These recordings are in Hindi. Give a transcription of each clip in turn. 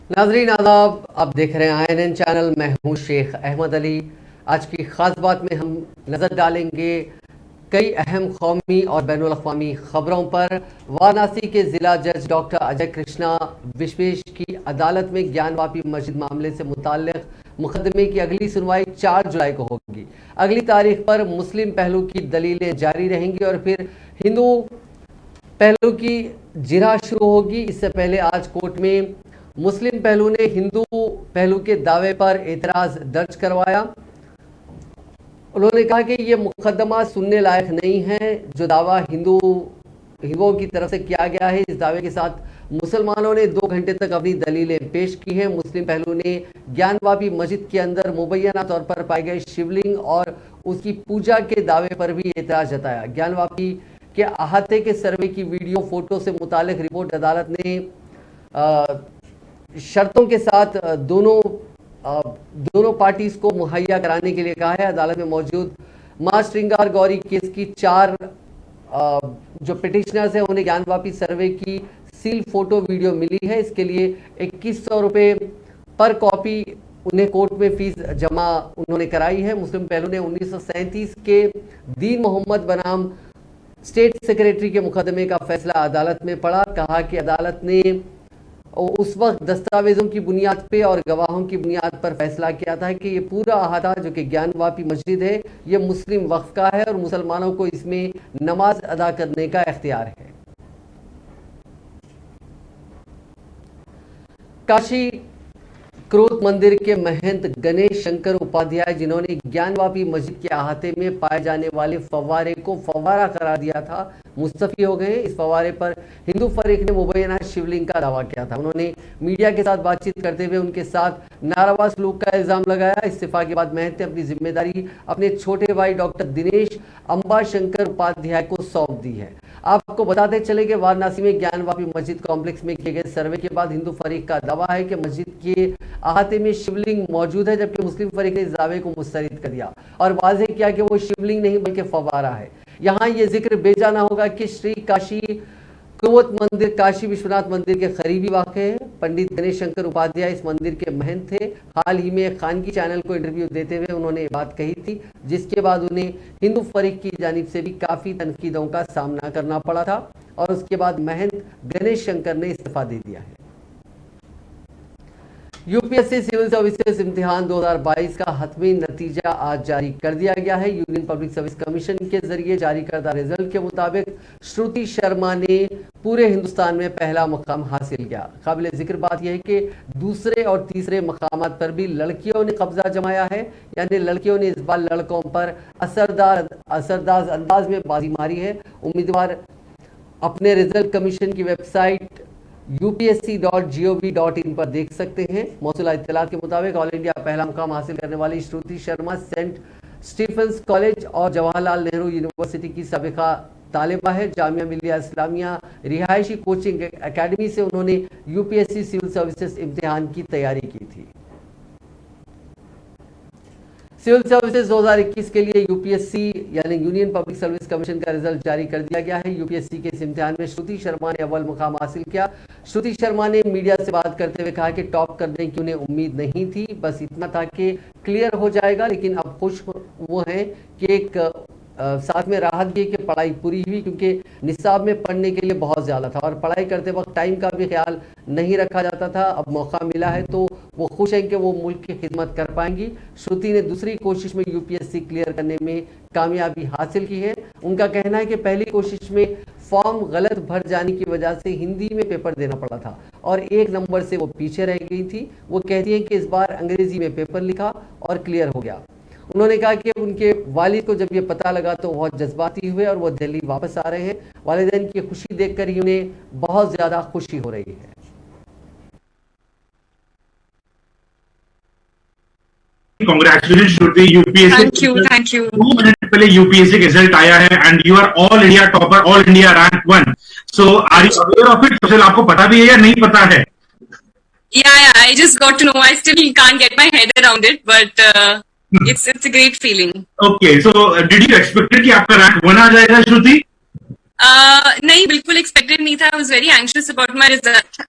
नाजरीन आदाब, आप देख रहे हैं INN चैनल। मैं हूं शेख अहमद अली। आज की ख़ास बात में हम नज़र डालेंगे कई अहम कौमी और बैनुल अक़वामी ख़बरों पर। वाराणसी के ज़िला जज डॉक्टर अजय कृष्णा विश्वेश की अदालत में ज्ञानवापी मस्जिद मामले से मुताल्लिक़ मुकदमे की अगली सुनवाई 4 जुलाई को होगी। अगली तारीख पर मुस्लिम पहलू की दलीलें जारी रहेंगी और फिर हिंदू पहलू की जिरह शुरू होगी। इससे पहले आज कोर्ट में मुस्लिम पहलू ने हिंदू पहलू के दावे पर एतराज़ दर्ज करवाया। उन्होंने कहा कि ये मुकदमा सुनने लायक नहीं है। जो दावा हिंदुओं की तरफ से किया गया है, इस दावे के साथ मुसलमानों ने 2 घंटे तक अपनी दलीलें पेश की हैं। मुस्लिम पहलू ने ज्ञानवापी मस्जिद के अंदर मुबैना तौर पर पाए गए शिवलिंग और उसकी पूजा के दावे पर भी एतराज़ जताया। ज्ञानवापी के अहाते के सर्वे की वीडियो फोटो से मुतालिक रिपोर्ट अदालत ने शर्तों के साथ दोनों पार्टीज को मुहैया कराने के लिए कहा है। अदालत में मौजूद मां श्रृंगार गौरी केस की 4 जो पिटिशनर्स हैं उन्हें ज्ञानवापी सर्वे की सील फोटो वीडियो मिली है। इसके लिए 2100 रुपये पर कॉपी उन्हें कोर्ट में फीस जमा उन्होंने कराई है। मुस्लिम पहलू ने 1937 के दीन मोहम्मद बनाम स्टेट सेक्रेटरी के मुकदमे का फैसला अदालत में पढ़ा। कहा कि अदालत ने उस वक्त दस्तावेजों की बुनियाद पे और गवाहों की बुनियाद पर फैसला किया था कि ये पूरा अहाता जो कि ज्ञानवापी मस्जिद है, ये मुस्लिम वक्फ का है और मुसलमानों को इसमें नमाज अदा करने का इख्तियार है। काशी क्रोध मंदिर के महंत गणेश शंकर उपाध्याय, जिन्होंने ज्ञानवापी मस्जिद के अहाते में पाए जाने वाले फव्वारे को फव्वारा करार दिया था, मुस्तफी हो गए। इस फव्वारे पर हिंदू फरीक ने मुबैना शिवलिंग का दावा किया था। उन्होंने मीडिया के साथ बातचीत करते हुए उनके साथ नारावा सलूक का इल्जाम लगाया। इस्तीफा के बाद महंत ने अपनी जिम्मेदारी अपने छोटे भाई डॉक्टर दिनेश अंबा शंकर उपाध्याय को सौंप दी है। आपको बताते चले कि वाराणसी में ज्ञानवापी मस्जिद कॉम्प्लेक्स में किए गए सर्वे के बाद हिंदू फरीक का दावा है कि मस्जिद के अहाते में शिवलिंग मौजूद है, जबकि मुस्लिम फरीक ने इस दावे को मुस्तरद कर दिया और वाज़ेह किया कि वो शिवलिंग नहीं बल्कि फव्वारा है। यहाँ ये जिक्र बेजाना होगा कि श्री काशी क्रोध मंदिर काशी विश्वनाथ मंदिर के करीबी वाक़ है। पंडित गणेश शंकर उपाध्याय इस मंदिर के महंत थे। हाल ही में खानगी चैनल को इंटरव्यू देते हुए उन्होंने ये बात कही थी, जिसके बाद उन्हें हिंदू फरीक की जानिब से भी काफ़ी तनकीदों का सामना करना पड़ा था और उसके बाद महंत गणेश शंकर ने इस्तीफा दे दिया है। यूपीएससी सिविल सर्विसेज इम्तिहान 2022 का हतमी नतीजा आज जारी कर दिया गया है। यूनियन पब्लिक सर्विस कमीशन के जरिए जारी करदा रिजल्ट के मुताबिक श्रुति शर्मा ने पूरे हिंदुस्तान में पहला मुकाम हासिल किया। काबिल जिक्र बात यह है कि दूसरे और तीसरे मकामात पर भी लड़कियों ने कब्जा जमाया है, यानी लड़कियों ने इस बार लड़कों पर असरदार अंदाज में बाजी मारी है। उम्मीदवार अपने रिजल्ट कमीशन की वेबसाइट upsc.gov.in पर देख सकते हैं। मौसूला इत्तलात के मुताबिक ऑल इंडिया पहला मुकाम हासिल करने वाली श्रुति शर्मा सेंट स्टीफेंस कॉलेज और जवाहरलाल नेहरू यूनिवर्सिटी की साबिका तालिबा है। जामिया मिलिया इस्लामिया रिहायशी कोचिंग एकेडमी से उन्होंने यूपीएससी सिविल सर्विसेज इम्तिहान की तैयारी की थी। सिविल सर्विसेज 2021 के लिए यूपीएससी यानी यूनियन पब्लिक सर्विस कमीशन का रिजल्ट जारी कर दिया गया है। यूपीएससी के इस इम्तिहान में श्रुति शर्मा ने अव्वल मुकाम हासिल किया। श्रुति शर्मा ने मीडिया से बात करते हुए कहा कि टॉप करने की उन्हें उम्मीद नहीं थी, बस इतना था कि क्लियर हो जाएगा, लेकिन अब खुश वो हैं कि एक साथ में राहत भी है कि पढ़ाई पूरी हुई, क्योंकि निसाब में पढ़ने के लिए बहुत ज़्यादा था और पढ़ाई करते वक्त टाइम का भी ख्याल नहीं रखा जाता था। अब मौका मिला है तो वो खुश हैं कि वो मुल्क की खिदमत कर पाएंगी। श्रुति ने दूसरी कोशिश में यूपीएससी क्लियर करने में कामयाबी हासिल की है। उनका कहना है कि पहली कोशिश में फॉर्म गलत भर जाने की वजह से हिंदी में पेपर देना पड़ा था और 1 नंबर से वो पीछे रह गई थी। वो कहती हैं कि इस बार अंग्रेजी में पेपर लिखा और क्लियर हो गया। उन्होंने कहा कि उनके वालिद को जब ये पता लगा तो बहुत जज्बाती हुए और वो दिल्ली वापस आ रहे हैं। वालिदैन की खुशी देखकर ही उन्हें बहुत ज़्यादा खुशी हो रही है। Congratulations Shruti, UPSC. Thank you. 2 minute पहले UPSC के रिजल्ट आया है and you are all India topper, all India rank 1. So are you aware of it? तो आपको पता भी है या नहीं पता है? Yeah, I just got to know. I still can't get my head around it, but it's a great feeling. Okay, so did you expect कि आपका rank 1 आ जाएगा श्रुति? नहीं, बिल्कुल expected नहीं था. I was very anxious about my result,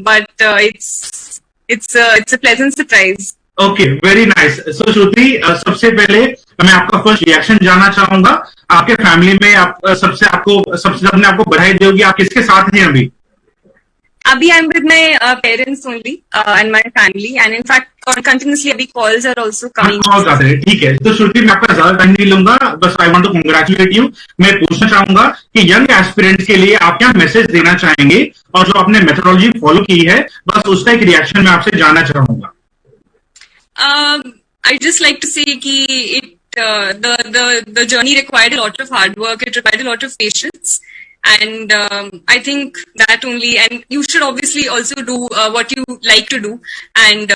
but it's it's a pleasant surprise. Okay, very nice. So Shruti, सबसे पहले मैं आपका फर्स्ट रिएक्शन जानना चाहूंगा। आपके फैमिली में आप सबसे सबने आपको बधाई दी होगी। आप किसके साथ हैं अभी? Abhi, I'm with my parents only and my family, and in fact, continuously abhi calls are also coming. Call आते हैं, ठीक है। तो श्रुति, मैं आपका ज्यादा टाइम नहीं लूंगा, बस I want to congratulate you. मैं पूछना चाहूंगा कि यंग एस्पिरेंट्स के लिए आप क्या मैसेज देना चाहेंगे, और जो आपने मेथोडोलॉजी फॉलो की है, बस उसका एक रिएक्शन मैं आपसे जानना चाहूंगा। I just like to say कि the journey required a lot of hard work. It required a lot of patience, and I think that only. And you should obviously also do what you like to do, and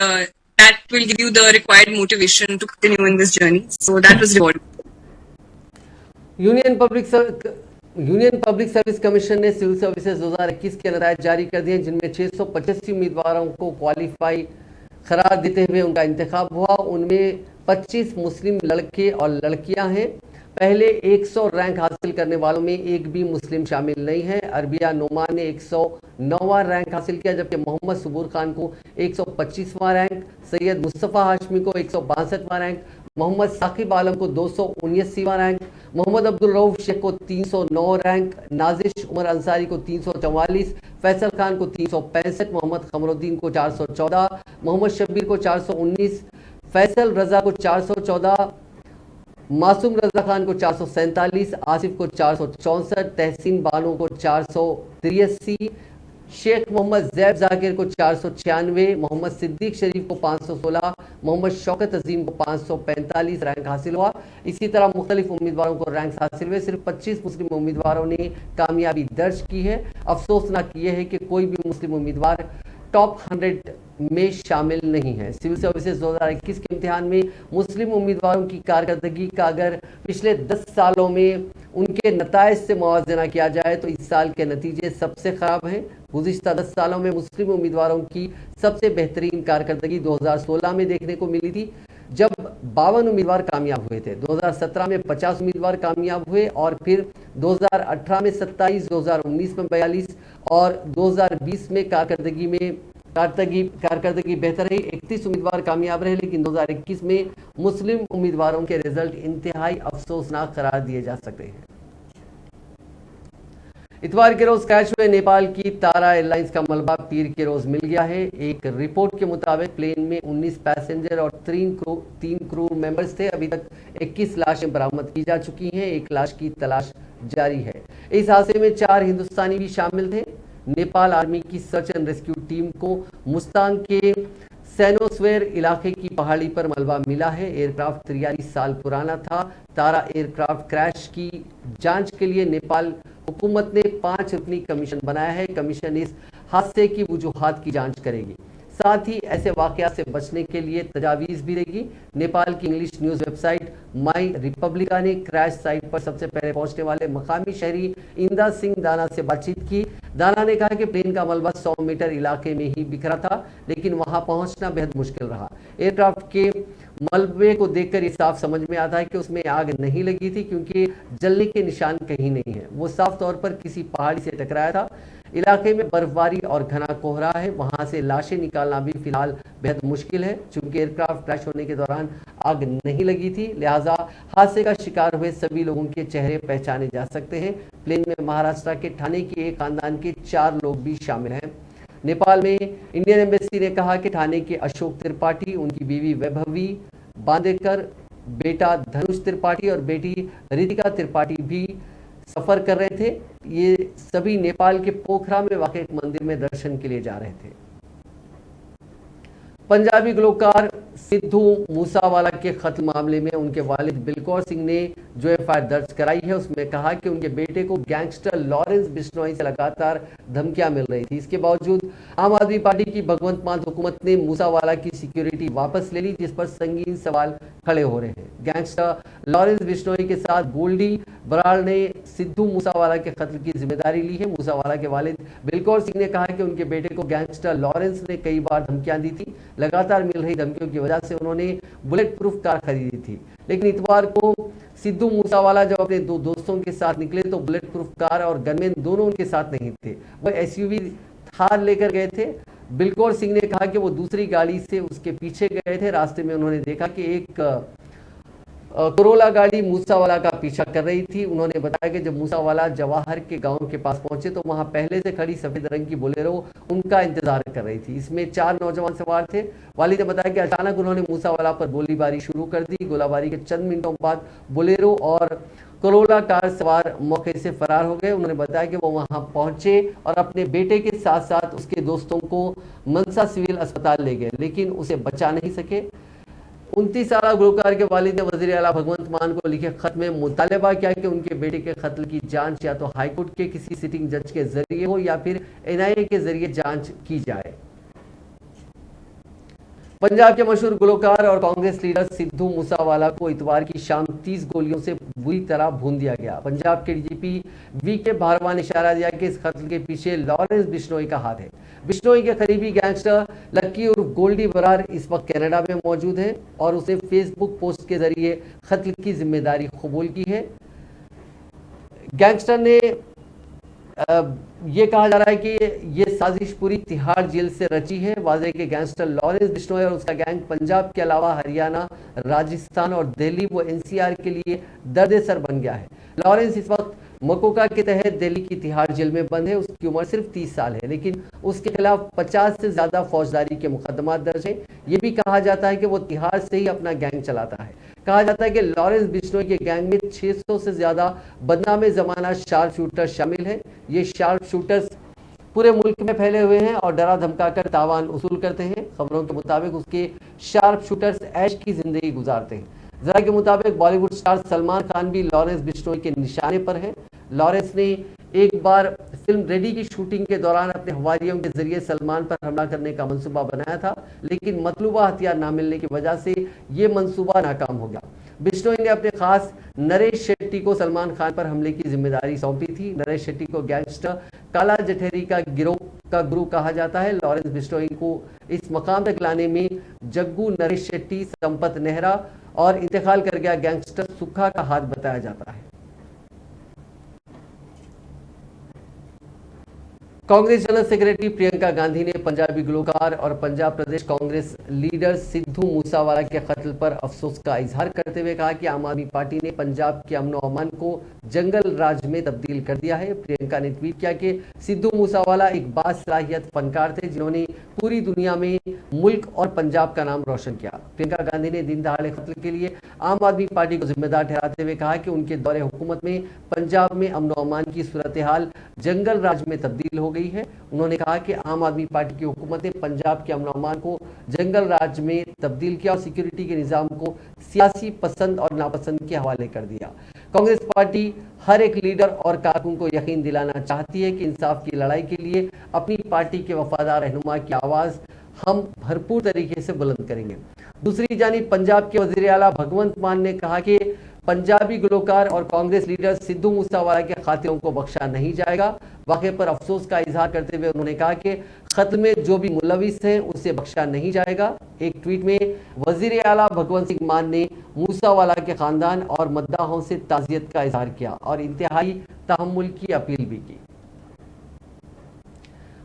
that will give you the required motivation to continue in this journey. So that was rewarding. Union public service commission ने सिविल सर्विसेज 2021 के नतीजे जारी कर दिए, जिनमें 685 उम्मीदवारों को क्वालिफाई करार देते हुए उनका इंतखाब हुआ। उनमें 25 मुस्लिम लड़के और लड़कियां हैं। पहले 100 रैंक हासिल करने वालों में एक भी मुस्लिम शामिल नहीं है। अरबिया नोमान ने 109वां रैंक हासिल किया, जबकि मोहम्मद सबूर खान को 125वां रैंक, सैयद मुस्तफ़ा हाशमी को 162वां रैंक, मोहम्मद साकिब आलम को 279वां रैंक, मोहम्मद अब्दुल रऊफ शेख को 309 रैंक, नाजिश उमर अंसारी को 344, फैसल खान को 365, मोहम्मद कमरुद्दीन को 414, मोहम्मद शब्बीर को 419, फैसल रजा को 414, मासूम रजा खान को 447, आसिफ को 464, तहसीन बानो को 483, शेख मोहम्मद जैब जाकिर को 496, मोहम्मद सिद्दीक शरीफ को 516, मोहम्मद शौकत अजीम को 545 रैंक हासिल हुआ। इसी तरह मुख्तलिफ उम्मीदवारों को रैंक हासिल हुए। सिर्फ 25 मुस्लिम उम्मीदवारों ने कामयाबी दर्ज की है। अफसोसनाक ये है कि कोई भी मुस्लिम उम्मीदवार टॉप 100 में शामिल नहीं है। सिविल सर्विसेज 2021 के इम्तिहान में मुस्लिम उम्मीदवारों की कारकर्दगी का अगर पिछले 10 सालों में उनके नताइज से मुआवजा किया जाए तो इस साल के नतीजे सबसे खराब हैं। गुज़िश्ता 10 सालों में मुस्लिम उम्मीदवारों की सबसे बेहतरीन कारकर्दगी 2016 में देखने को मिली थी, जब 52 उम्मीदवार कामयाब हुए थे। 2017 में 50 उम्मीदवार कामयाब हुए, और फिर 2018 में 27, 2019 में 42 और 2020 में कारकर्दगी बेहतर रही, 31 उम्मीदवार कामयाब रहे। लेकिन 2021 में मुस्लिम उम्मीदवारों के रिजल्ट इंतहाई अफसोसनाक करार दिए जा सकते हैं। इतवार के रोज क्रैश हुए नेपाल की तारा एयरलाइंस का मलबा पीर के रोज मिल गया है। एक रिपोर्ट के मुताबिक प्लेन में 19 पैसेंजर और 3 क्रू मेंबर्स थे। अभी तक 21 लाशें बरामद की जा चुकी हैं, 1 लाश की तलाश जारी है। इस हादसे में 4 हिंदुस्तानी भी शामिल थे। नेपाल आर्मी की सर्च एंड रेस्क्यू टीम को मुस्तांग के सैनोस्वेर इलाके की पहाड़ी पर मलबा मिला है। एयरक्राफ्ट 43 साल पुराना था। तारा एयरक्राफ्ट क्रैश की जांच के लिए नेपाल हुकूमत ने 5 रुकनी कमीशन बनाया है। कमीशन इस हादसे की वजूहात की जांच करेगी, साथ ही ऐसे वाकयात से बचने के लिए तजावीज़ भी देगी। नेपाल की English news website my Republica ने क्रैश साइट पर सबसे पहले पहुंचने वाले मकामी शहरी इंदा सिंह दाना से बातचीत की। दाना ने कहा कि प्लेन का मलबा 100 मीटर इलाके में ही बिखरा था, लेकिन वहां पहुंचना बेहद मुश्किल रहा। एयरक्राफ्ट के मलबे को देखकर ये साफ समझ में आता है कि उसमें आग नहीं लगी थी, क्योंकि जलने के निशान कहीं नहीं है। वो साफ तौर पर किसी पहाड़ी से टकराया था। इलाके में बर्फबारी और घना कोहरा है, वहां से लाशें निकालना भी फिलहाल बेहद मुश्किल है। चूंकि एयरक्राफ्ट क्रैश होने के दौरान आग नहीं लगी थी, लिहाजा हादसे का शिकार हुए सभी लोगों के चेहरे पहचाने जा सकते हैं। प्लेन में महाराष्ट्र के ठाणे के एक खानदान के 4 लोग भी शामिल हैं। नेपाल में इंडियन एम्बेसी ने कहा कि ठाणे के अशोक त्रिपाठी, उनकी बीवी वैभवी बांदेकर, बेटा धनुष त्रिपाठी और बेटी रितिका त्रिपाठी भी सफर कर रहे थे। ये सभी नेपाल के पोखरा में वाक़ एक मंदिर में दर्शन के लिए जा रहे थे। पंजाबी गुलकार सिद्धू मूसावाला के कत्ल मामले में उनके वालिद बिलकौर सिंह ने जो एफआईआर दर्ज कराई है, उसमें कहा कि उनके बेटे को गैंगस्टर लॉरेंस बिश्नोई से लगातार धमकियां मिल रही थी। इसके बावजूद आम आदमी पार्टी की भगवंत मान हुकूमत ने मूसावाला की सिक्योरिटी वापस ले ली, जिस पर संगीन सवाल खड़े हो रहे हैं। गैंगस्टर लॉरेंस बिश्नोई के साथ गोल्डी बराड़ ने सिद्धू मूसावाला के कत्ल की जिम्मेदारी ली है। मूसावाला के वालिद बिलकौर सिंह ने कहा कि उनके बेटे को गैंगस्टर लॉरेंस ने कई बार धमकियां दी थी। लगातार मिल रही धमकियों की वजह से उन्होंने बुलेट प्रूफ कार खरीदी थी। लेकिन इतवार को सिद्धू मूसावाला जब अपने 2 दोस्तों के साथ निकले तो बुलेट प्रूफ कार और गनमैन दोनों उनके साथ नहीं थे। वह एसयूवी थार लेकर गए थे। बिलकौर सिंह ने कहा कि वो दूसरी गाड़ी से उसके पीछे गए थे। रास्ते में उन्होंने देखा कि एक कोरोला गाड़ी मूसावाला का पीछा कर रही थी। उन्होंने बताया कि जब मूसावाला जवाहर के गांव के पास पहुंचे तो वहां पहले से खड़ी सफेद रंग की बोलेरो उनका इंतजार कर रही थी। इसमें 4 नौजवान सवार थे। वालिद ने बताया कि अचानक उन्होंने मूसावाला पर गोलीबारी शुरू कर दी। गोलीबारी के चंद मिनटों बाद बोलेरो और कोरोला कार सवार मौके से फरार हो गए। उन्होंने बताया कि वो वहां पहुंचे और अपने बेटे के साथ साथ उसके दोस्तों को मनसा सिविल अस्पताल ले गए, लेकिन उसे बचा नहीं सके। 29 साल गुलकार के वालिद ने वजीर आला भगवंत मान को लिखे खत में मुतालबा किया कि उनके बेटे के कत्ल की जांच या तो हाईकोर्ट के किसी सिटिंग जज के जरिए हो या फिर एनआईए के जरिए जांच की जाए। पंजाब के मशहूर गुलकार और कांग्रेस लीडर सिद्धू मूसावाला को इतवार की शाम 30 गोलियों से बुरी तरह भून दिया गया। पंजाब के डीजीपी वीके भारवा ने इशारा दिया कि इस कत्ल के पीछे लॉरेंस बिश्नोई का हाथ है। बिश्नोई के करीबी गैंगस्टर लक्की उर्फ गोल्डी बरार इस वक्त कनाडा में मौजूद है और उसने फेसबुक पोस्ट के जरिए कत्ल की जिम्मेदारी कबूल की है। गैंगस्टर ने ये कहा जा रहा है कि ये साजिश पूरी तिहाड़ जेल से रची है। वाज़ेह के गैंगस्टर लॉरेंस बिश्नोई और उसका गैंग पंजाब के अलावा हरियाणा, राजस्थान और दिल्ली व एनसीआर के लिए दर्द सर बन गया है। लॉरेंस इस वक्त मकोका के तहत दिल्ली की तिहाड़ जेल में बंद है। उसकी उम्र सिर्फ 30 साल है, लेकिन उसके खिलाफ 50 से ज्यादा फौजदारी के मुकदमा दर्ज है। ये भी कहा जाता है कि वो तिहाड़ से ही अपना गैंग चलाता है। कहा जाता है कि लॉरेंस बिश्नोई के गैंग में 600 से ज्यादा बदनामे जमाना शार्प शूटर शामिल है। ये शार्प शूटर्स पूरे मुल्क में फैले हुए हैं और डरा धमकाकर तावान वसूल करते हैं। खबरों के मुताबिक उसके शार्प शूटर्स ऐश की जिंदगी गुजारते हैं। जरा के मुताबिक बॉलीवुड स्टार सलमान खान भी लॉरेंस बिश्नोई के निशाने पर है। लॉरेंस ने एक बार फिल्म रेडी की शूटिंग के दौरान अपने हवारियों के जरिए सलमान पर हमला करने का मंसूबा बनाया था, लेकिन मतलूबा हथियार ना मिलने की वजह से ये मंसूबा नाकाम हो गया। बिश्नोई ने अपने खास नरेश शेट्टी को सलमान खान पर हमले की जिम्मेदारी सौंपी थी। नरेश शेट्टी को गैंगस्टर काला जठेरी का गिरोह का गुरु कहा जाता है। लॉरेंस बिश्नोई को इस मकाम तक लाने में जग्गू, नरेश शेट्टी, संपत नेहरा और इंतकाल कर गया गैंगस्टर सुखा का हाथ बताया जाता है। कांग्रेस जनरल सेक्रेटरी प्रियंका गांधी ने पंजाबी गुलकार और पंजाब प्रदेश कांग्रेस लीडर सिद्धू मूसावाला के कत्ल पर अफसोस का इजहार करते हुए कहा कि आम आदमी पार्टी ने पंजाब के अमन और अमान को जंगल राज में तब्दील कर दिया है। प्रियंका ने ट्वीट किया कि सिद्धू मूसावाला एक बासलाहियत फनकार थे जिन्होंने पूरी दुनिया में मुल्क और पंजाब का नाम रोशन किया। प्रियंका गांधी ने दिन दहाड़े कत्ल के लिए आम आदमी पार्टी को जिम्मेदार ठहराते हुए कहा कि उनके दौरे हुकूमत में पंजाब में अमन और अमान की सूरत हाल जंगल राज में तब्दील हो गई है। उन्होंने कहा कि आम आदमी पार्टी की हुकूमत ने पंजाब के अमन और अमान को जंगल राज में तब्दील किया और सिक्योरिटी के निजाम को सियासी पसंद और नापसंद के हवाले कर दिया। कांग्रेस पार्टी हर एक लीडर और कारकुन को यकीन दिलाना चाहती है कि इंसाफ की लड़ाई के लिए अपनी पार्टी के वफादार रहनुमा की आवाज हम भरपूर तरीके से बुलंद करेंगे। दूसरी जानिब पंजाब के वजीर आला भगवंत मान ने कहा कि पंजाबी गुलकार और कांग्रेस लीडर सिद्धू मूसावाला के खातिरों को बख्शा नहीं जाएगा। वाक़े पर अफसोस का इजहार करते हुए उन्होंने कहा कि कत्ल में जो भी मुलविस हैं उसे बख्शा नहीं जाएगा। एक ट्वीट में वजीर आला भगवंत सिंह मान ने मूसावाला के खानदान और मद्दाहों से ताज़ियत का इजहार किया और इंतहाई तहम्मुल की अपील भी की।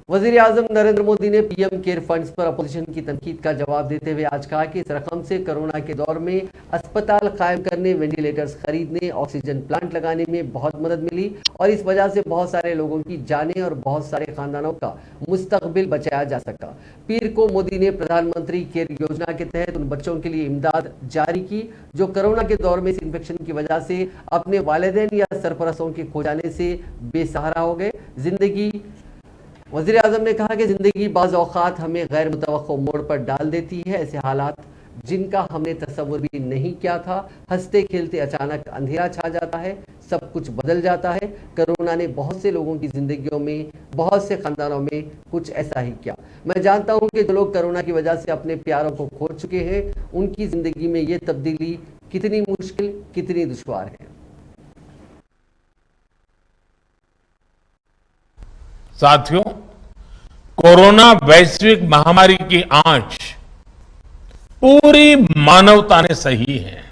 वजीर आजम नरेंद्र मोदी ने पीएम केयर फंड्स पर अपोजिशन की तनकीद का जवाब देते हुए आज कहा कि इस रकम से कोरोना के दौर में अस्पताल कायम करने, वेंटिलेटर्स खरीदने, ऑक्सीजन प्लांट लगाने में बहुत मदद मिली और इस वजह से बहुत सारे लोगों की जानें और बहुत सारे खानदानों का मुस्तकबिल बचाया जा सका। पीर को मोदी ने प्रधानमंत्री केयर योजना के तहत उन बच्चों के लिए इमदाद जारी की जो कोरोना के दौर में इस इन्फेक्शन की वजह से अपने वालिदैन या सरपरस्तों के खो जाने से बेसहारा हो गए। वज़ीर आज़म ने कहा कि ज़िंदगी बाज़ औक़ात हमें गैर मुतवक्को मोड़ पर डाल देती है। ऐसे हालात जिनका हमने तसव्वुर भी नहीं किया था, हंसते खेलते अचानक अंधेरा छा जाता है, सब कुछ बदल जाता है। कोरोना ने बहुत से लोगों की ज़िंदगियों में, बहुत से ख़ानदानों में कुछ ऐसा ही किया। मैं जानता हूँ कि जो लोग कोरोना की वजह से अपने प्यारों को खो चुके हैं, उनकी ज़िंदगी में ये तब्दीली कितनी मुश्किल, कितनी दुश्वार है। साथियों, कोरोना वैश्विक महामारी की आंच पूरी मानवता ने सही है।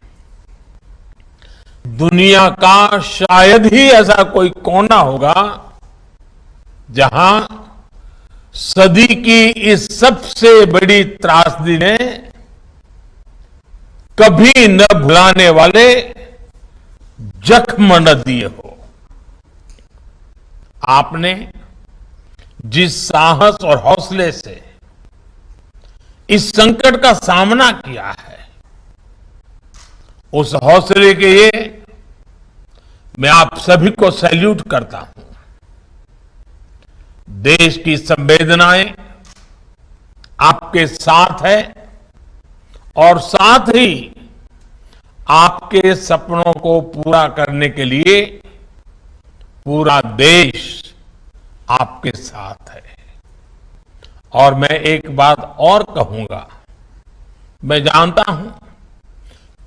दुनिया का शायद ही ऐसा कोई कोना होगा जहां सदी की इस सबसे बड़ी त्रासदी ने कभी न भुलाने वाले जख्म न दिए हो। आपने जिस साहस और हौसले से इस संकट का सामना किया है, उस हौसले के लिए मैं आप सभी को सैल्यूट करता हूं। देश की संवेदनाएं आपके साथ है और साथ ही आपके सपनों को पूरा करने के लिए पूरा देश आपके साथ है। और मैं एक बात और कहूंगा, मैं जानता हूं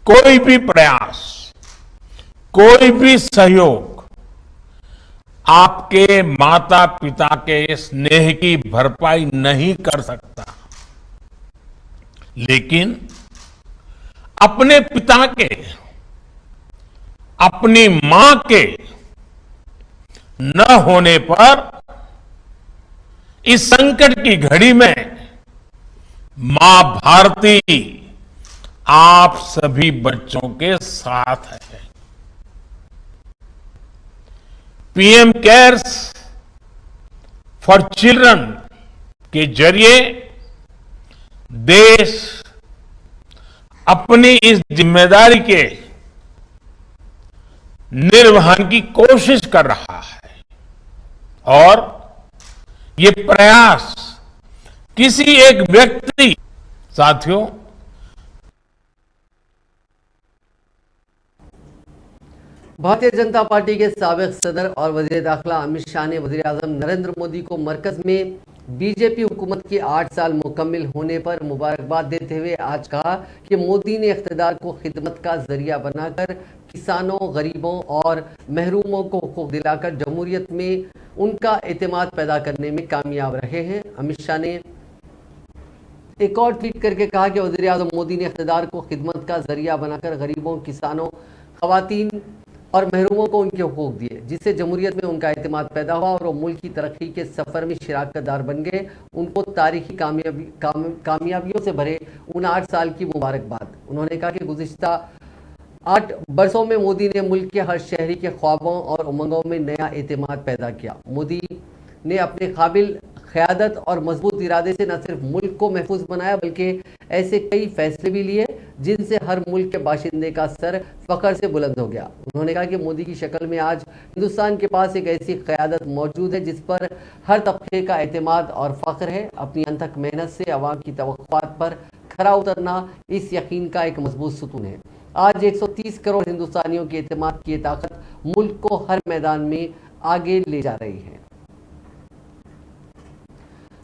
कोई भी प्रयास, कोई भी सहयोग आपके माता पिता के स्नेह की भरपाई नहीं कर सकता, लेकिन अपने पिता के, अपनी मां के न होने पर इस संकट की घड़ी में मां भारती आप सभी बच्चों के साथ है। पीएम केयर्स फॉर चिल्ड्रन के जरिए देश अपनी इस जिम्मेदारी के निर्वहन की कोशिश कर रहा है और ये प्रयास किसी एक व्यक्ति, साथियों, भारतीय जनता पार्टी के साबिक सदर और वजीर दाखिला अमित शाह ने वजीर आजम नरेंद्र मोदी को मरकज में बीजेपी हुकूमत के 8 साल मुकम्मिल होने पर मुबारकबाद देते हुए आज कहा कि मोदी ने इख्तिदार को खिदमत का जरिया बनाकर किसानों, गरीबों और महरूमों को हुकूक दिलाकर जमहूरियत में उनका एतमाद पैदा करने में कामयाब रहे हैं। अमित शाह ने एक और ट्वीट करके कहा कि वजीर आजम मोदी ने इख्तिदार को खिदमत का जरिया बनाकर गरीबों, किसानों, खवातीन और महरूमों को उनके हुकूक दिए, जिससे जमहूरियत में उनका एतमाद पैदा हुआ और वो मुल्क की तरक्की के सफर में शिराकतदार बन गए। उनको तारीखी कामयाबियों से भरे उन 8 साल की मुबारकबाद। उन्होंने कहा कि गुज़िश्ता 8 बरसों में मोदी ने मुल्क के हर शहरी के ख्वाबों और उमंगों में नया एतमाद पैदा किया। मोदी ने अपने काबिल क़यादत और मजबूत इरादे से न सिर्फ मुल्क को महफूज बनाया, बल्कि ऐसे कई फैसले भी लिए जिनसे हर मुल्क के बाशिंदे का सर फख्र से बुलंद हो गया। उन्होंने कहा कि मोदी की शक्ल में आज हिंदुस्तान के पास एक ऐसी क़यादत मौजूद है जिस पर हर तबके का एतमाद और फख्र है। अपनी अनथक मेहनत से अवाम की तवक्कुआत पर खरा उतरना इस यकीन का एक मजबूत सुतून है। आज 130 करोड़ हिंदुस्तानियों के एतमाद की ताकत मुल्क को हर मैदान में आगे ले जा रही है।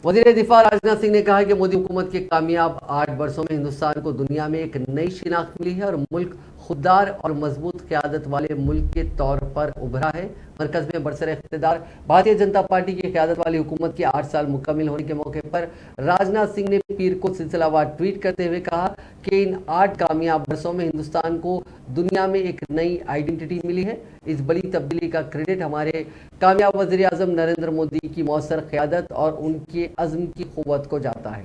वज़ीर दिफा राजनाथ सिंह ने कहा कि मोदी हुकूमत के कामयाब 8 वर्षों में हिंदुस्तान को दुनिया में एक नई शिनाख्त मिली है और मुल्क खुददार और मजबूत क़यादत वाले मुल्क के तौर पर उभरा है। मरकज में बरसर इख्तिदार भारतीय जनता पार्टी की क़यादत वाली हुकूमत के 8 साल मुकम्मिल होने के मौके पर राजनाथ सिंह ने पीर को सिलसिलावार ट्वीट करते हुए कहा कि इन 8 कामयाब वर्षों में हिंदुस्तान को दुनिया में एक नई आइडेंटिटी मिली है। इस बड़ी तब्दीली का क्रेडिट हमारे कामयाब वज़ीर आज़म नरेंद्र मोदी की मौसर क़यादत और उनके अज़्म की क़ुव्वत को जाता है।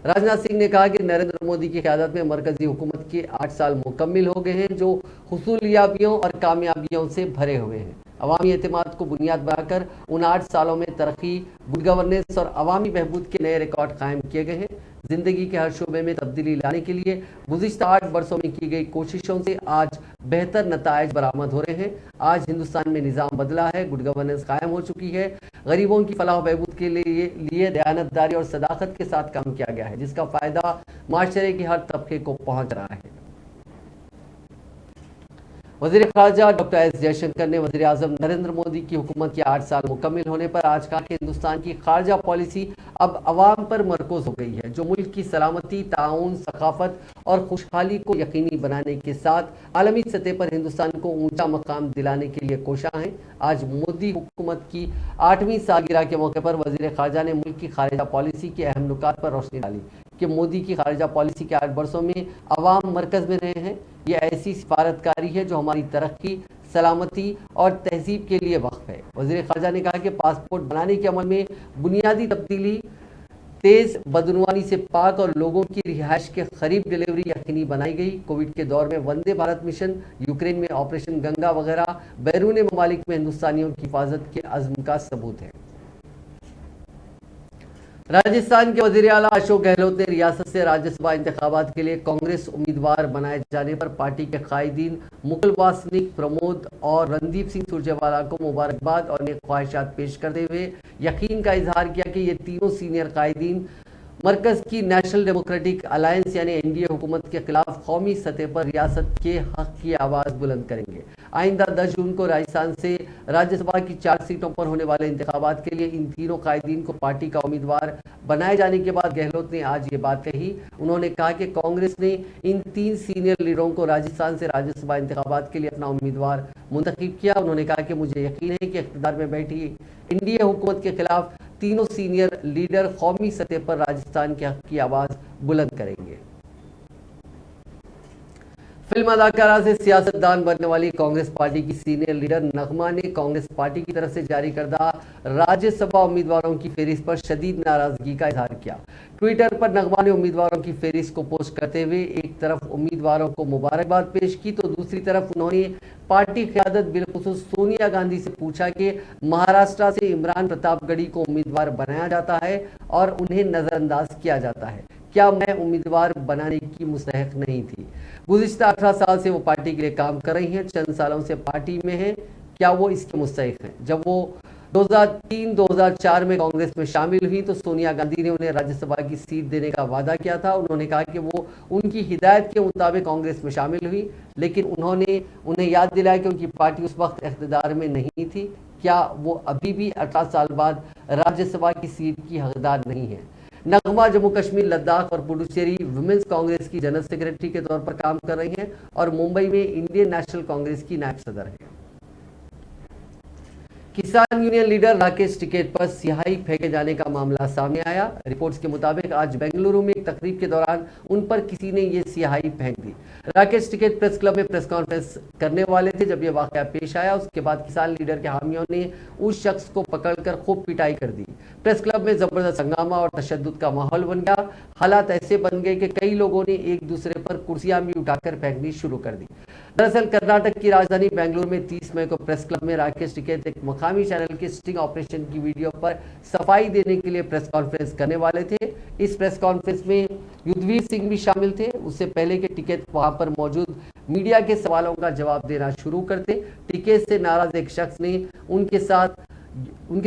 राजनाथ सिंह ने कहा कि नरेंद्र मोदी की क़यादत में मरकजी हुकूमत के 8 साल मुकम्मिल हो गए हैं जो हुसूलियाबियों और कामयाबियों से भरे हुए हैं। अवामी एतमाद को बुनियाद बनाकर उन 8 सालों में तरक्की, गुड गवर्नेंस और अवामी बहबूद के नए रिकॉर्ड कायम किए गए हैं। जिंदगी के हर शोबे में तब्दीली लाने के लिए गुज़िश्ता 8 वर्षों में की गई कोशिशों से आज बेहतर नताइज बरामद हो रहे हैं। आज हिंदुस्तान में निज़ाम बदला है, गुड गवर्नेंस कायम हो चुकी है, गरीबों की फलाह बहबूद के लिए दयानतदारी और सदाकत के साथ काम किया गया है, जिसका फ़ायदा माशरे के हर तबके को पहुँच रहा है। वज़ीर ख़ारजा डॉक्टर एस जयशंकर ने वज़ीर आज़म नरेंद्र मोदी की हुकूमत के 8 साल मुकम्मिल होने पर आज कहा कि हिंदुस्तान की ख़ारजा पॉलिसी अब अवाम पर मरकूज़ हो गई है, जो मुल्क की सलामती, ताउन, सकाफत और खुशहाली को यकीनी बनाने के साथ आलमी सतह पर हिंदुस्तान को ऊंचा मकाम दिलाने के लिए कोशा हैं। आज मोदी हुकूमत की 8वीं सालगिरह के मौके पर वज़ीर ख़ारजा ने मुल्क की ख़ारजा पॉलिसी के अहम नुकात पर रोशनी डाली कि मोदी की ख़ारजा पॉलिसी के 8 वर्षों में अवाम मरकज़ में रहे हैं। यह ऐसी सिफारतकारी है जो हमारी तरक्की, सलामती और तहजीब के लिए वक्फ है। वज़ीर ख़ारजा ने कहा कि पासपोर्ट बनाने के अमल में बुनियादी तब्दीली तेज बदनवानी से पाक और लोगों की रिहाइश के करीब डिलीवरी यकीनी बनाई गई। कोविड के दौर में वंदे भारत मिशन, यूक्रेन में ऑपरेशन गंगा वगैरह बैरून ममालिक में हिंदुस्तानियों की हिफाजत के अज़्म का सबूत है। राजस्थान के वज़ीर आला अशोक गहलोत ने रियासत से राज्यसभा इंतखाबात के लिए कांग्रेस उम्मीदवार बनाए जाने पर पार्टी के कायदीन मुकुल वासनिक, प्रमोद और रणदीप सिंह सुरजेवाला को मुबारकबाद और नेक ख्वाहिशात पेश करते हुए यकीन का इजहार किया कि ये तीनों सीनियर कायदीन मरकज की नेशनल डेमोक्रेटिक अलायंस यानी एनडीए हुकूमत के खिलाफ कौमी सतह पर रियासत के हक की आवाज़ बुलंद करेंगे। आइंदा 10 जून को राजस्थान से राज्यसभा की 4 सीटों पर होने वाले इंतखाबात के लिए इन तीनों कायदीन को पार्टी का उम्मीदवार बनाए जाने के बाद गहलोत ने आज ये बात कही। उन्होंने कहा कि कांग्रेस ने इन 3 सीनियर लीडरों को राजस्थान से राज्यसभा इंतखाबात के लिए अपना उम्मीदवार मुंतखब किया। उन्होंने कहा कि मुझे यकीन है कि इख्तियार में बैठी एनडीए हुकूमत के खिलाफ तीनों सीनियर लीडर कौमी सतह पर राजस्थान के हक की आवाज़ बुलंद करेंगे। फिल्म अदाकारा से सियासतदान बनने वाली कांग्रेस पार्टी की सीनियर लीडर नगमा ने कांग्रेस पार्टी की तरफ से जारी करदा राज्यसभा उम्मीदवारों की फहरिस्त पर शदीद नाराजगी का इजहार किया। ट्विटर पर नगमा ने उम्मीदवारों की फहरिस्त को पोस्ट करते हुए एक तरफ उम्मीदवारों को मुबारकबाद पेश की तो दूसरी तरफ उन्होंने पार्टी क़यादत बिलखुसूस सोनिया गांधी से पूछा कि महाराष्ट्र से इमरान प्रतापगढ़ी को उम्मीदवार बनाया जाता है और उन्हें नज़रअंदाज किया जाता है। क्या मैं उम्मीदवार बनाने की मुस्तहक नहीं थी? गुज़िश्ता 18 साल से वो पार्टी के लिए काम कर रही हैं, चंद सालों से पार्टी में हैं, क्या वो इसके मुस्तहक हैं? जब वो 2003-2004 में कांग्रेस में शामिल हुई तो सोनिया गांधी ने उन्हें राज्यसभा की सीट देने का वादा किया था। उन्होंने कहा कि वो उनकी हिदायत के मुताबिक कांग्रेस में शामिल हुई, लेकिन उन्होंने उन्हें याद दिलाया कि उनकी पार्टी उस वक्त इख्तियार में नहीं थी। क्या वो अभी भी 18 साल बाद राज्यसभा की सीट की हकदार नहीं है? नगमा जम्मू कश्मीर, लद्दाख और पुडुचेरी वुमेन्स कांग्रेस की जनरल सेक्रेटरी के तौर पर काम कर रही हैं और मुंबई में इंडियन नेशनल कांग्रेस की नायब सदर हैं। किसान यूनियन लीडर राकेश टिकैत पर स्याही फेंके जाने का मामला सामने आया। रिपोर्ट्स के मुताबिक आज बेंगलुरु में एक तकरीब के दौरान उन पर किसी ने ये स्याही फेंक दी। राकेश टिकैत प्रेस क्लब में प्रेस कॉन्फ्रेंस करने वाले थे जब यह वाकया पेश आया। उसके बाद किसान लीडर के हामियों ने उस शख्स को पकड़कर खूब पिटाई कर दी। प्रेस क्लब में जबरदस्त हंगामा और तशद्दुद का माहौल बन गया। हालात ऐसे बन गए कि कई लोगों ने एक दूसरे पर कुर्सियां भी उठाकर फेंकनी शुरू कर दी। दरअसल कर्नाटक की राजधानी बेंगलुरु में 30 मई को प्रेस क्लब में राकेश टिकैत एक मकामी चैनल के स्टिंग ऑपरेशन की वीडियो पर सफाई देने के लिए प्रेस कॉन्फ्रेंस करने वाले थे। इस प्रेस कॉन्फ्रेंस में युद्धवीर सिंह भी शामिल थे। उससे पहले कि टिकैत वहां पर मौजूद मीडिया के सवालों का जवाब देना शुरू करते, टिकैत से नाराज एक शख्स ने उनके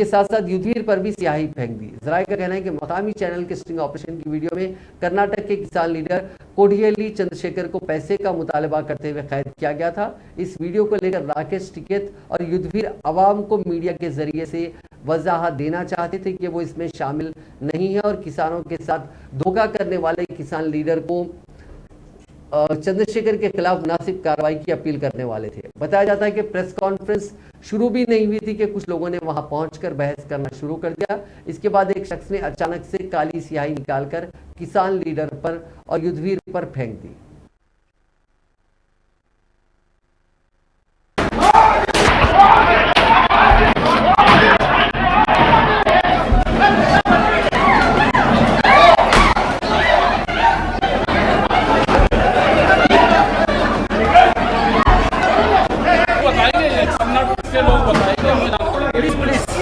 साथ साथ युद्धवीर पर भी स्याही फेंक दी। जराये का कहना है कि मकामी चैनल के स्टिंग ऑपरेशन की वीडियो में कर्नाटक के किसान लीडर कोडियल्ली चंद्रशेखर को पैसे का मुतालबा करते हुए कैद किया गया था। इस वीडियो को लेकर राकेश टिकैत और युद्धवीर अवाम को मीडिया के जरिए से वजाहत देना चाहते थे कि वो इसमें शामिल नहीं है और किसानों के साथ धोखा करने वाले किसान लीडर को चंद्रशेखर के खिलाफ मुनासिब कार्रवाई की अपील करने वाले थे। बताया जाता है कि प्रेस कॉन्फ्रेंस शुरू भी नहीं हुई थी कि कुछ लोगों ने वहां पहुंचकर बहस करना शुरू कर दिया। इसके बाद एक शख्स ने अचानक से काली स्याही निकालकर किसान लीडर पर और युद्धवीर पर फेंक दी।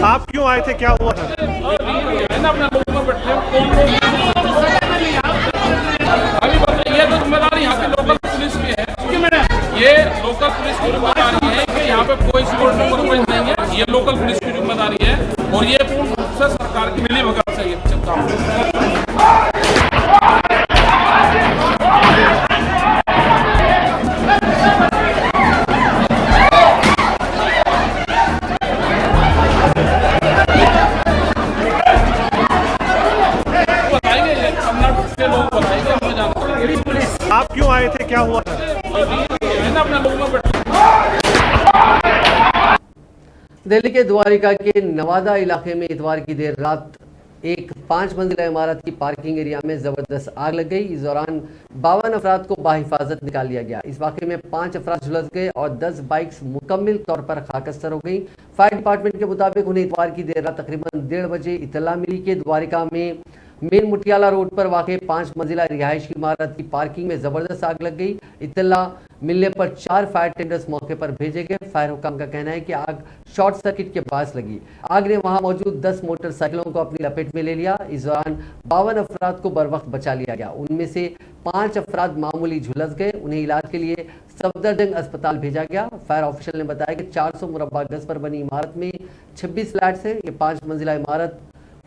आप क्यों आए थे, क्या हुआ था? ये तो जिम्मेदारी यहाँ की लोकल पुलिस की है। ये लोकल पुलिस की जिम्मेदारी है कि यहाँ पे कोई स्पोर्ट नहीं है। ये लोकल पुलिस की जिम्मेदारी है और ये पूर्ण रूप से सरकार की मिलीभगत से ये चलता है। आप क्यों आए थे, क्या हुआ था? दिल्ली के द्वारिका के नवादा इलाके में इतवार की देर रात एक 5 मंजिला इमारत की पार्किंग एरिया में जबरदस्त आग लग गई। इस दौरान 52 अफराद को बाहिफाजत निकाल लिया गया। इस वाकये में 5 अफराद झुलस गए और 10 बाइक्स मुकम्मल तौर पर खाकस्तर हो गई। फायर डिपार्टमेंट के मुताबिक उन्हें इतवार की देर रात तकरीबन 1:30 बजे इत्तला मिली कि द्वारिका में मेन मुटियाला रोड पर वाक़ 5 मंजिला रिहायशी इमारत की पार्किंग में जबरदस्त आग लग गई। इत्तला मिलने पर 4 फायर टेंडर्स मौके पर भेजे गए। फायर हुकाम का कहना है कि आग शॉर्ट सर्किट के पास लगी। आग ने वहां मौजूद 10 मोटरसाइकिलों को अपनी लपेट में ले लिया। इस दौरान 52 अफराद को बरवक्त बचा लिया गया। उनमें से 5 अफराद मामूली झुलस गए, उन्हें इलाज के लिए सफदरजंग अस्पताल भेजा गया। फायर ऑफिशियल ने बताया कि 400 मुरब्बा गज पर बनी इमारत में 26 फ्लैट्स हैं। ये 5 मंजिला इमारत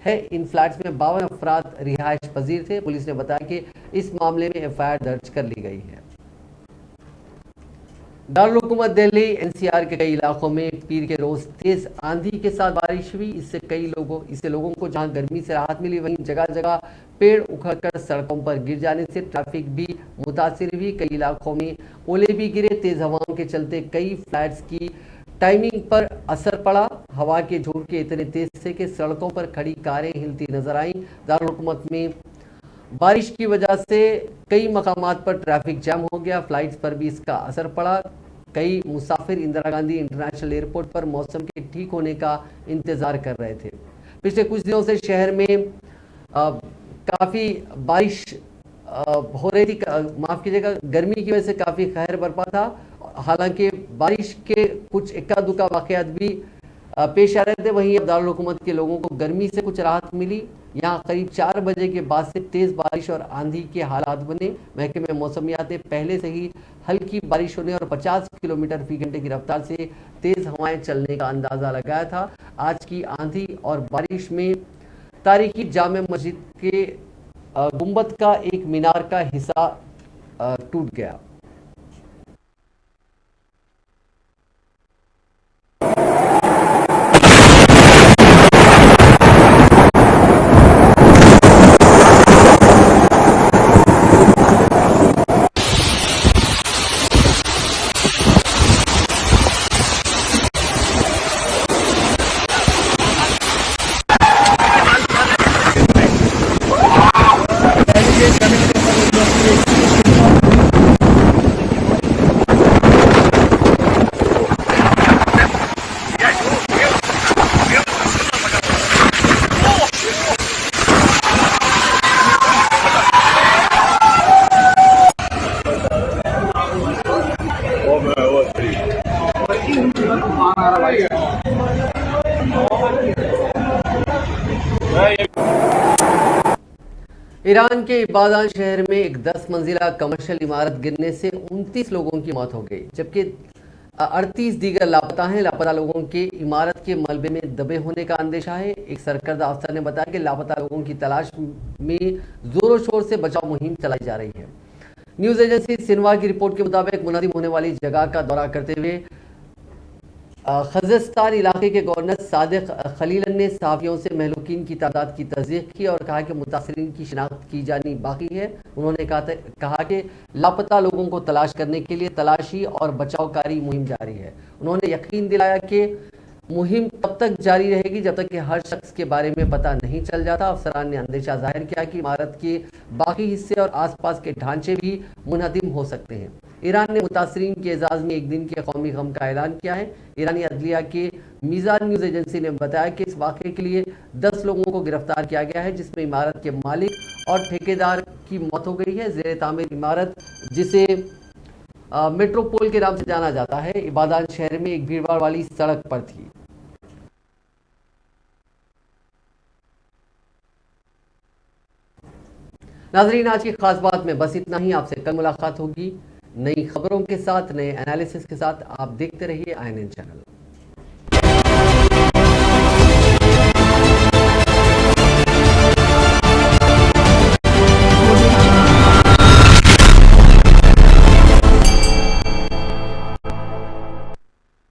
है। इन फ्लैट्स में 52 अफराद रिहायश पजीर थे। पुलिस ने बताया कि इस मामले में एफआईआर दर्ज कर ली गई है। दारुल हुकूमत दिल्ली एनसीआर के कई इलाकों में पीर के रोज तेज आंधी के साथ बारिश हुई। इससे लोगों को जहां गर्मी से राहत मिली, वहीं जगह जगह पेड़ उखड़कर सड़कों पर गिर जाने से ट्रैफिक भी मुतासिर हुई। कई इलाकों में ओले भी गिरे। तेज हवाओं के चलते कई फ्लाइट्स की टाइमिंग पर असर पड़ा। हवा के झोंके इतने तेज थे कि सड़कों पर खड़ी कारें हिलती नजर आईं। दारुल हुकूमत में बारिश की वजह से कई मकामात पर ट्रैफिक जैम हो गया। फ्लाइट्स पर भी इसका असर पड़ा। कई मुसाफिर इंदिरा गांधी इंटरनेशनल एयरपोर्ट पर मौसम के ठीक होने का इंतजार कर रहे थे। पिछले कुछ दिनों से शहर में काफ़ी बारिश हो रही थी, माफ़ कीजिएगा, गर्मी की वजह से काफ़ी कहर बरपा था। हालांकि बारिश के कुछ इक्का दुक्का वाक़यात भी पेश आ रहे थे। वहीं अब दारुल हुकूमत के लोगों को गर्मी से कुछ राहत मिली। यहाँ करीब 4 बजे के बाद से तेज़ बारिश और आंधी के हालात बने। महकमे मौसमियात ने पहले से ही हल्की बारिश होने और 50 किलोमीटर फी घंटे की रफ्तार से तेज़ हवाएं चलने का अंदाज़ा लगाया था। आज की आंधी और बारिश में तारीखी जामे मस्जिद के गुंबद का एक मीनार का हिस्सा टूट गया। ईरान के इबादान शहर में एक 10 मंजिला कमर्शियल इमारत गिरने से 29 लोगों की मौत हो गई, जबकि 38 दीगर लापता हैं। लापता लोगों के इमारत के मलबे में दबे होने का अंदेशा है। एक सरकर्दा अफसर ने बताया कि लापता लोगों की तलाश में जोरों शोर से बचाव मुहिम चलाई जा रही है। न्यूज एजेंसी सिन्वा की रिपोर्ट के मुताबिक मुनज़्ज़म होने वाली जगह का दौरा करते हुए खज़स्तान इलाके के गवर्नर सादिक खलीलन ने सहाफ़ियों से महलूकीन की तादाद की तस्दीक की और कहा कि मुतासिरीन की शिनाख्त की जानी बाकी है। उन्होंने कहा कि लापता लोगों को तलाश करने के लिए तलाशी और बचावकारी मुहिम जारी है। उन्होंने यकीन दिलाया कि मुहिम तब तक जारी रहेगी जब तक कि हर शख्स के बारे में पता नहीं चल जाता। अफसरान ने अंदेशा जाहिर किया कि इमारत के बाकी हिस्से और आसपास के ढांचे भी मुनहदिम हो सकते हैं। ईरान ने मुतासरीन के एजाज़ में एक दिन के कौमी गम का ऐलान किया है। ईरानी अदलिया के मीज़ान न्यूज़ एजेंसी ने बताया कि इस वाक़े के लिए 10 लोगों को गिरफ्तार किया गया है, जिसमें इमारत के मालिक और ठेकेदार की मौत हो गई है। ज़ेर तामीर इमारत, जिसे मेट्रोपोल के नाम से जाना जाता है, इबादान शहर में एक भीड़भाड़ वाली सड़क पर थी। नाज़रीन, आज की खास बात में बस इतना ही। आपसे कल मुलाकात होगी नई खबरों के साथ, नए एनालिसिस के साथ। आप देखते रहिए INN चैनल।